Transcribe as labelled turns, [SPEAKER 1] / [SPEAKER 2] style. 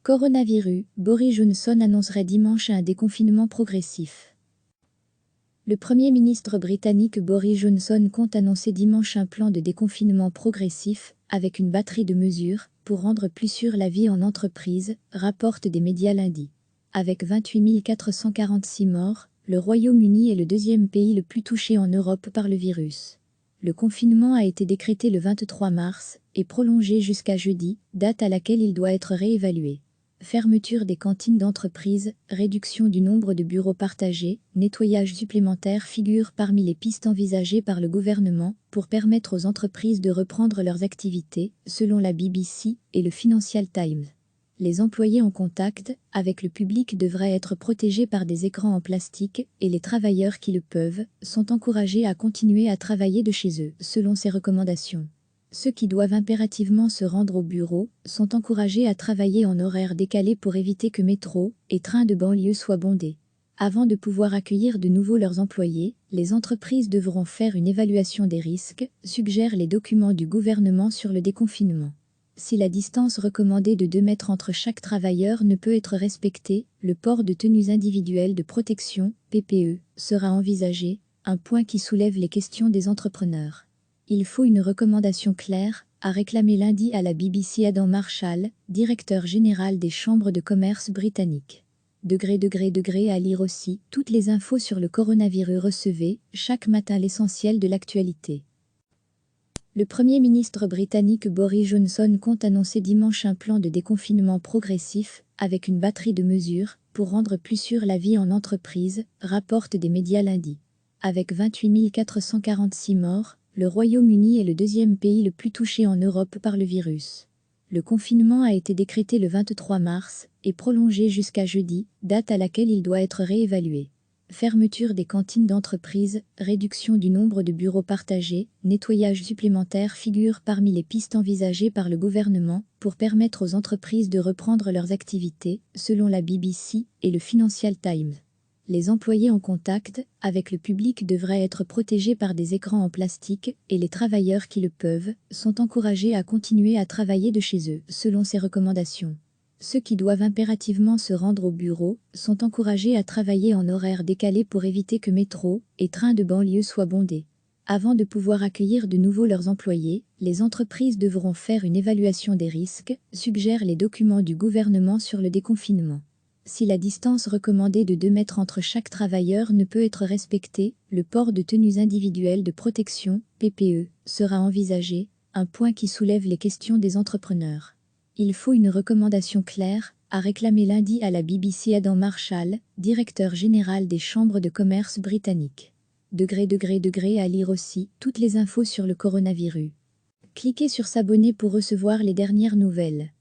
[SPEAKER 1] Coronavirus, Boris Johnson annoncerait dimanche un déconfinement progressif. Le Premier ministre britannique Boris Johnson compte annoncer dimanche un plan de déconfinement progressif, avec une batterie de mesures, pour rendre plus sûre la vie en entreprise, rapportent des médias lundi. Avec 28 446 morts, le Royaume-Uni est le deuxième pays le plus touché en Europe par le virus. Le confinement a été décrété le 23 mars et prolongé jusqu'à jeudi, date à laquelle il doit être réévalué. Fermeture des cantines d'entreprise, réduction du nombre de bureaux partagés, nettoyage supplémentaire figurent parmi les pistes envisagées par le gouvernement pour permettre aux entreprises de reprendre leurs activités, selon la BBC et le Financial Times. Les employés en contact avec le public devraient être protégés par des écrans en plastique et les travailleurs qui le peuvent sont encouragés à continuer à travailler de chez eux, selon ces recommandations. Ceux qui doivent impérativement se rendre au bureau sont encouragés à travailler en horaire décalé pour éviter que métro et trains de banlieue soient bondés. Avant de pouvoir accueillir de nouveau leurs employés, les entreprises devront faire une évaluation des risques, suggèrent les documents du gouvernement sur le déconfinement. Si la distance recommandée de 2 mètres entre chaque travailleur ne peut être respectée, le port de tenues individuelles de protection, PPE, sera envisagé, un point qui soulève les questions des entrepreneurs. Il faut une recommandation claire, a réclamé lundi à la BBC Adam Marshall, directeur général des chambres de commerce britanniques. À lire aussi, toutes les infos sur le coronavirus recevez, chaque matin l'essentiel de l'actualité. Le Premier ministre britannique Boris Johnson compte annoncer dimanche un plan de déconfinement progressif, avec une batterie de mesures, pour rendre plus sûre la vie en entreprise, rapportent des médias lundi. Avec 28 446 morts, le Royaume-Uni est le deuxième pays le plus touché en Europe par le virus. Le confinement a été décrété le 23 mars et prolongé jusqu'à jeudi, date à laquelle il doit être réévalué. Fermeture des cantines d'entreprise, réduction du nombre de bureaux partagés, nettoyage supplémentaire figurent parmi les pistes envisagées par le gouvernement pour permettre aux entreprises de reprendre leurs activités, selon la BBC et le Financial Times. Les employés en contact avec le public devraient être protégés par des écrans en plastique et les travailleurs qui le peuvent sont encouragés à continuer à travailler de chez eux, selon ces recommandations. Ceux qui doivent impérativement se rendre au bureau sont encouragés à travailler en horaire décalé pour éviter que métro et trains de banlieue soient bondés. Avant de pouvoir accueillir de nouveau leurs employés, les entreprises devront faire une évaluation des risques, suggèrent les documents du gouvernement sur le déconfinement. Si la distance recommandée de 2 mètres entre chaque travailleur ne peut être respectée, le port de tenues individuelles de protection, PPE, sera envisagé, un point qui soulève les questions des entrepreneurs. Il faut une recommandation claire, a réclamé lundi à la BBC Adam Marshall, directeur général des chambres de commerce britanniques. À lire aussi, toutes les infos sur le coronavirus. Cliquez sur s'abonner pour recevoir les dernières nouvelles.